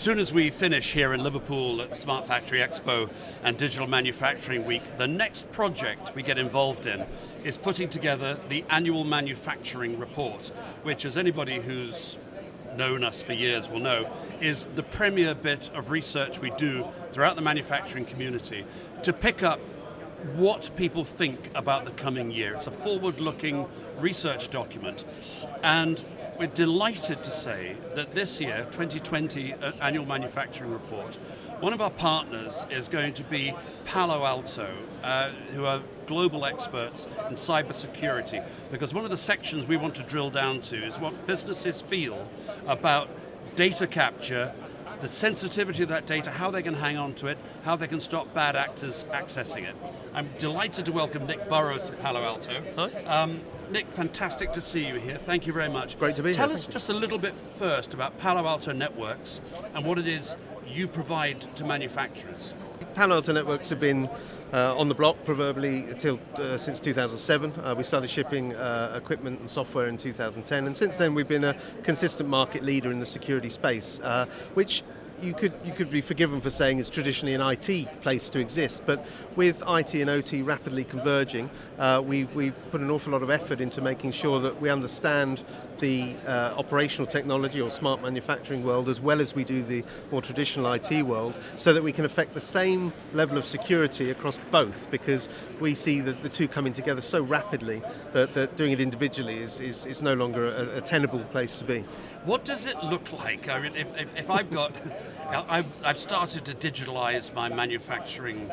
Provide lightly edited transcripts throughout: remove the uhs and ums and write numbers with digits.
soon as we finish here in Liverpool at the Smart Factory Expo and Digital Manufacturing Week, the next project we get involved in is putting together the annual manufacturing report, which, as anybody who's known us for years will know, is the premier bit of research we do throughout the manufacturing community to pick up what people think about the coming year. It's a forward-looking research document, and we're delighted to say that this year, 2020 Annual Manufacturing Report, one of our partners is going to be Palo Alto, who are global experts in cybersecurity, because one of the sections we want to drill down to is what businesses feel about data capture, the sensitivity of that data, how they can hang on to it, how they can stop bad actors accessing it. I'm delighted to welcome Nick Burrows to Palo Alto. Hi. Nick, fantastic to see you here. Thank you very much. Great to be here. Tell us just a little bit first about Palo Alto Networks and what it is you provide to manufacturers. Palo Alto Networks have been on the block proverbially since 2007. We started shipping equipment and software in 2010, and since then we've been a consistent market leader in the security space, which you could be forgiven for saying is traditionally an IT place to exist, but with IT and OT rapidly converging, we've put an awful lot of effort into making sure that we understand the operational technology or smart manufacturing world as well as we do the more traditional IT world, so that we can affect the same level of security across both, because we see that the two coming together so rapidly that doing it individually is no longer a tenable place to be. What does it look like? I mean, if I've got, I've started to digitalize my manufacturing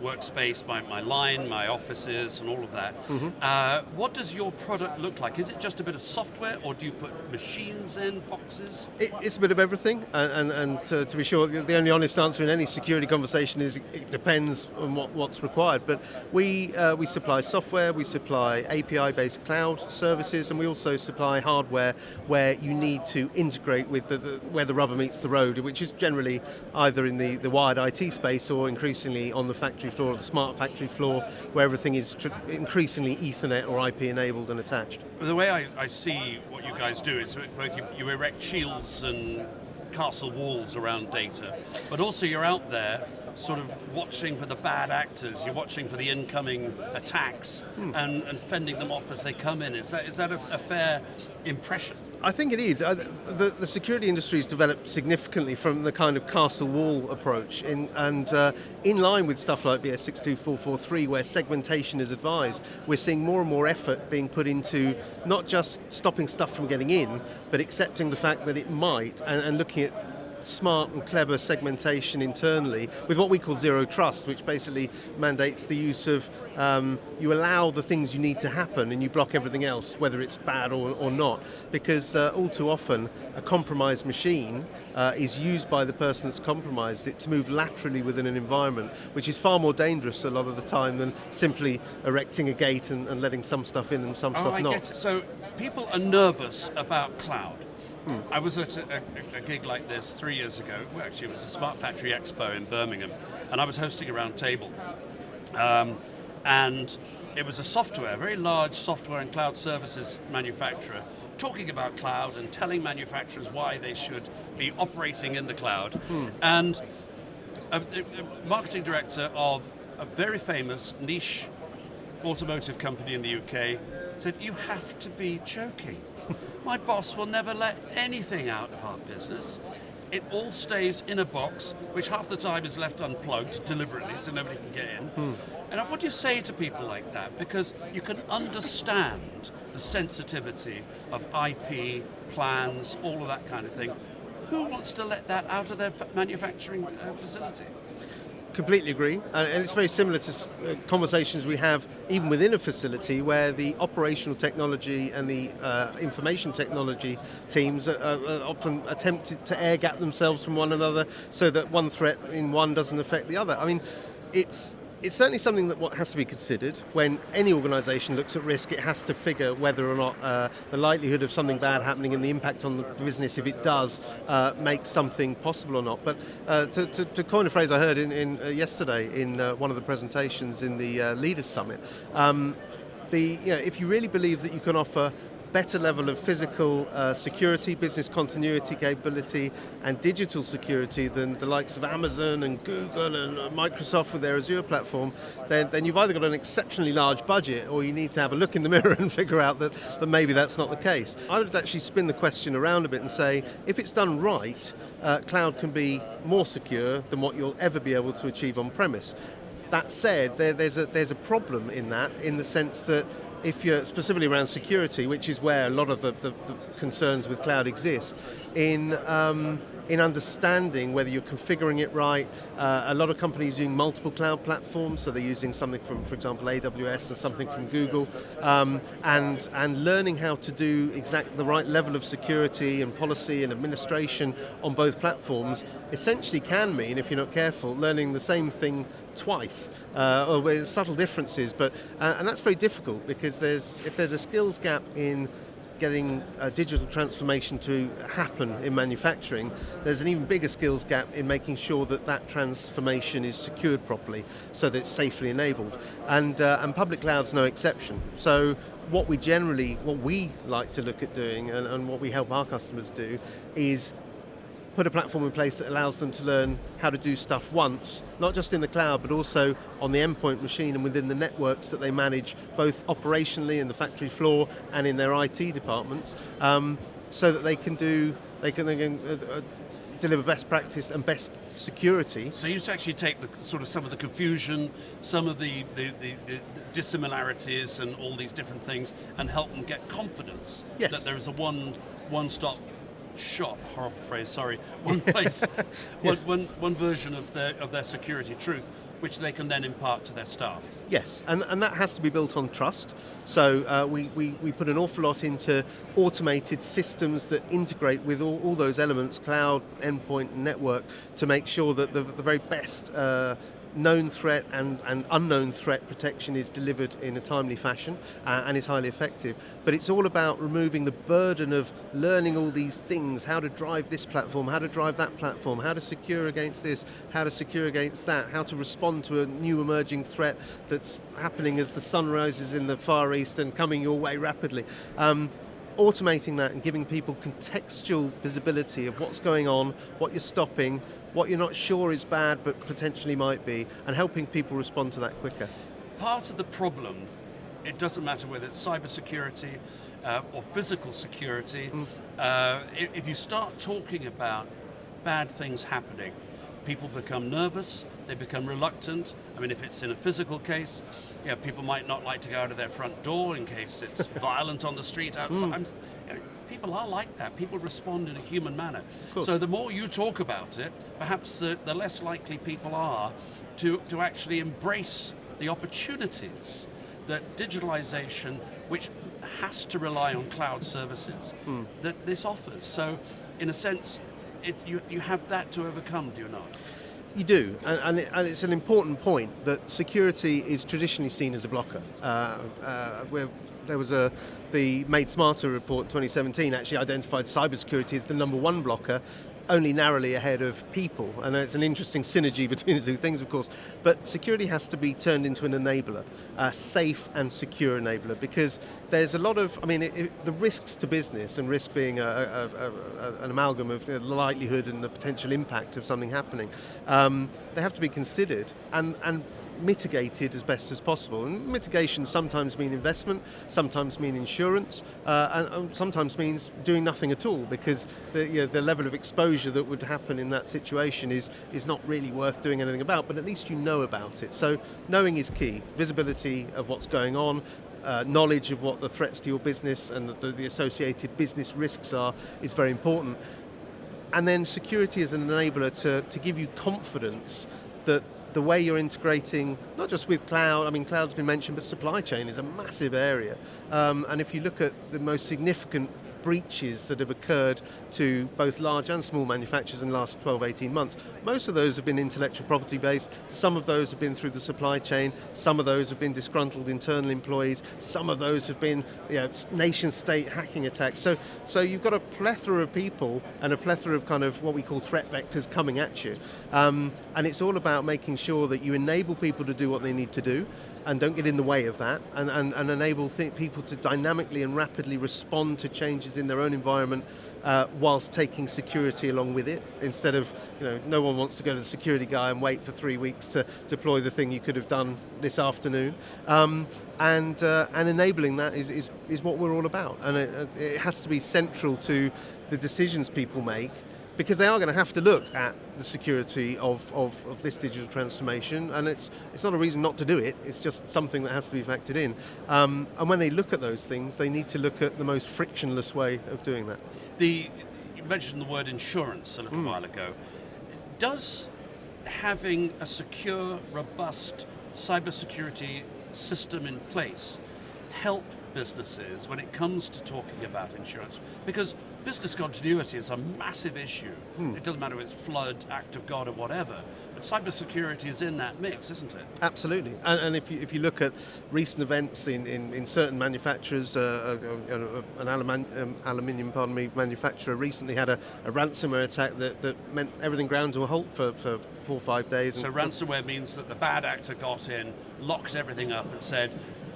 workspace, my line, my offices, and all of that. Mm-hmm. What does your product look like? Is it just a bit of software, or do you put machines in, boxes? It's a bit of everything, and to be sure, the only honest answer in any security conversation is it depends on what's required. But we supply software, we supply API-based cloud services, and we also supply hardware where you need to integrate with where the rubber meets the road, which is generally either in the wired IT space or increasingly on the factory floor or the smart factory floor, where everything is increasingly Ethernet or IP enabled and attached. The way I see what you guys do is both you erect shields and castle walls around data, but also you're out there sort of watching for the bad actors, you're watching for the incoming attacks and fending them off as they come in. Is that a fair impression? I think it is. The security industry has developed significantly from the kind of castle wall approach, and in line with stuff like BS 62443, where segmentation is advised, we're seeing more and more effort being put into not just stopping stuff from getting in, but accepting the fact that it might, and looking at smart and clever segmentation internally with what we call zero trust, which basically mandates the use of you allow the things you need to happen and you block everything else, whether it's bad or not, because all too often a compromised machine is used by the person that's compromised it to move laterally within an environment, which is far more dangerous a lot of the time than simply erecting a gate and letting some stuff in and some stuff not. Get it. So people are nervous about cloud. I was at a gig like this 3 years ago. Well, actually, it was the Smart Factory Expo in Birmingham, and I was hosting a round table. And it was a very large software and cloud services manufacturer, talking about cloud and telling manufacturers why they should be operating in the cloud. And a marketing director of a very famous niche automotive company in the UK said, "You have to be joking. My boss will never let anything out of our business. It all stays in a box, which half the time is left unplugged deliberately so nobody can get in." And what do you say to people like that? Because you can understand the sensitivity of IP, plans, all of that kind of thing. Who wants to let that out of their manufacturing facility? Completely agree, and it's very similar to conversations we have even within a facility where the operational technology and the information technology teams are often attempted to air-gap themselves from one another so that one threat in one doesn't affect the other. I mean, it's certainly something that has to be considered. When any organisation looks at risk, it has to figure whether or not the likelihood of something bad happening and the impact on the business, if it does, make something possible or not. But to coin a phrase I heard yesterday in one of the presentations in the Leaders Summit, if you really believe that you can offer better level of physical security, business continuity capability, and digital security than the likes of Amazon and Google and Microsoft with their Azure platform, then you've either got an exceptionally large budget, or you need to have a look in the mirror and figure out that maybe that's not the case. I would actually spin the question around a bit and say, if it's done right, cloud can be more secure than what you'll ever be able to achieve on premise. That said, there's a problem in that, in the sense that if you're specifically around security, which is where a lot of the concerns with cloud exist, in understanding whether you're configuring it right. A lot of companies using multiple cloud platforms, so they're using something from, for example, AWS and something from Google, and learning how to do the right level of security and policy and administration on both platforms essentially can mean, if you're not careful, learning the same thing twice, or with subtle differences, and that's very difficult, because if there's a skills gap in getting a digital transformation to happen in manufacturing, there's an even bigger skills gap in making sure that transformation is secured properly so that it's safely enabled. And public cloud's no exception. So what we like to look at doing, and what we help our customers do, is put a platform in place that allows them to learn how to do stuff once, not just in the cloud, but also on the endpoint machine and within the networks that they manage, both operationally in the factory floor and in their IT departments, so that they can deliver best practice and best security. So you actually take some of the confusion, some of the dissimilarities and all these different things, and help them get confidence that there is a one-stop shop, horrible phrase, sorry, one place, one version of their security truth, which they can then impart to their staff. Yes, and that has to be built on trust. So we put an awful lot into automated systems that integrate with all those elements, cloud, endpoint, and network, to make sure that the very best known threat and unknown threat protection is delivered in a timely fashion and is highly effective. But it's all about removing the burden of learning all these things, how to drive this platform, how to drive that platform, how to secure against this, how to secure against that, how to respond to a new emerging threat that's happening as the sun rises in the Far East and coming your way rapidly. Automating that and giving people contextual visibility of what's going on, what you're stopping, what you're not sure is bad but potentially might be, and helping people respond to that quicker. Part of the problem, it doesn't matter whether it's cybersecurity or physical security, if you start talking about bad things happening, people become nervous, they become reluctant. I mean, if it's in a physical case, people might not like to go out of their front door in case it's violent on the street outside. People are like that. People respond in a human manner. So the more you talk about it, perhaps the less likely people are to actually embrace the opportunities that digitalization, which has to rely on cloud services, that this offers. So in a sense, you have that to overcome, do you not? You do, and it's an important point that security is traditionally seen as a blocker. There was the Made Smarter report 2017 actually identified cybersecurity as the number one blocker, only narrowly ahead of people. And it's an interesting synergy between the two things, of course. But security has to be turned into an enabler, a safe and secure enabler, because there's a lot of, the risks to business, and risk being an amalgam of the likelihood and the potential impact of something happening, they have to be considered and mitigated as best as possible. And mitigation sometimes means investment, sometimes means insurance, and sometimes means doing nothing at all, because the level of exposure that would happen in that situation is not really worth doing anything about, but at least you know about it. So knowing is key. Visibility of what's going on, knowledge of what the threats to your business and the associated business risks are is very important. And then security is an enabler to give you confidence that the way you're integrating, not just with cloud, cloud's been mentioned, but supply chain is a massive area. And if you look at the most significant breaches that have occurred to both large and small manufacturers in the last 12, 18 months, most of those have been intellectual property based, some of those have been through the supply chain, some of those have been disgruntled internal employees, some of those have been nation state hacking attacks. So you've got a plethora of people and a plethora of kind of what we call threat vectors coming at you. And it's all about making sure that you enable people to do what they need to do, and don't get in the way of that, and enable people to dynamically and rapidly respond to changes in their own environment whilst taking security along with it, instead of, no one wants to go to the security guy and wait for 3 weeks to deploy the thing you could have done this afternoon. And enabling that is what we're all about, and it has to be central to the decisions people make, because they are going to have to look at the security of this digital transformation, and it's not a reason not to do it, it's just something that has to be factored in. And when they look at those things, they need to look at the most frictionless way of doing that. You mentioned the word insurance a little while ago. Does having a secure, robust cybersecurity system in place help businesses when it comes to talking about insurance? Because business continuity is a massive issue. It doesn't matter if it's flood, act of God, or whatever, but cybersecurity is in that mix, isn't it? Absolutely. And if you look at recent events in certain manufacturers, an aluminium manufacturer recently had a ransomware attack that meant everything ground to a halt for 4 or 5 days. So ransomware means that the bad actor got in, locked everything up, and said,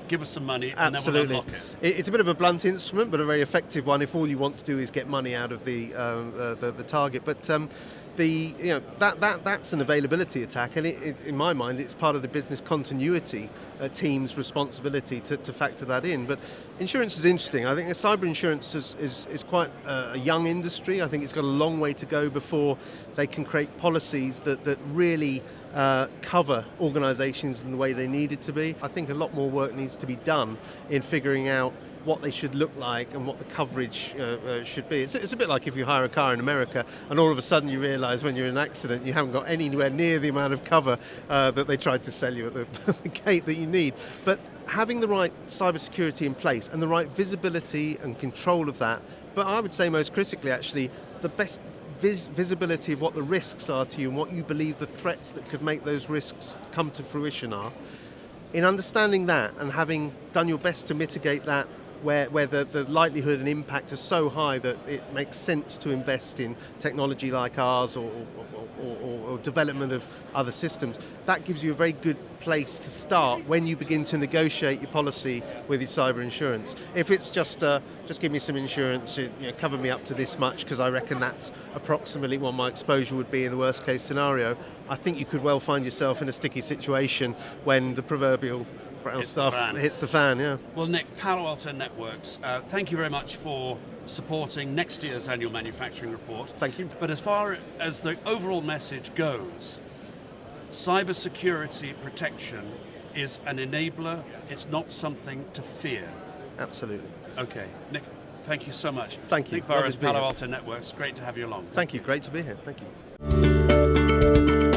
give us some money, and Absolutely. then we'll unlock it. It's a bit of a blunt instrument, but a very effective one if all you want to do is get money out of the target. But that's an availability attack, and in my mind, it's part of the business continuity team's responsibility to factor that in. But insurance is interesting. I think cyber insurance is quite a young industry. I think it's got a long way to go before they can create policies that really cover organisations in the way they need it to be. I think a lot more work needs to be done in figuring out what they should look like and what the coverage should be. It's a bit like if you hire a car in America and all of a sudden you realise when you're in an accident you haven't got anywhere near the amount of cover that they tried to sell you at the gate that you need. But having the right cybersecurity in place and the right visibility and control of that, but I would say most critically actually, the best visibility of what the risks are to you and what you believe the threats that could make those risks come to fruition are. In understanding that and having done your best to mitigate that where the likelihood and impact are so high that it makes sense to invest in technology like ours or development of other systems, that gives you a very good place to start when you begin to negotiate your policy with your cyber insurance. If it's just give me some insurance, cover me up to this much because I reckon that's approximately what my exposure would be in the worst case scenario, I think you could well find yourself in a sticky situation when the proverbial hits the fan, yeah. Well, Nick, Palo Alto Networks, thank you very much for supporting next year's annual manufacturing report. Thank you. But as far as the overall message goes, cybersecurity protection is an enabler, it's not something to fear. Absolutely. Okay, Nick, thank you so much. Thank you. Nick Burrows, Palo Alto Networks, great to have you along. Thank you, great to be here, thank you.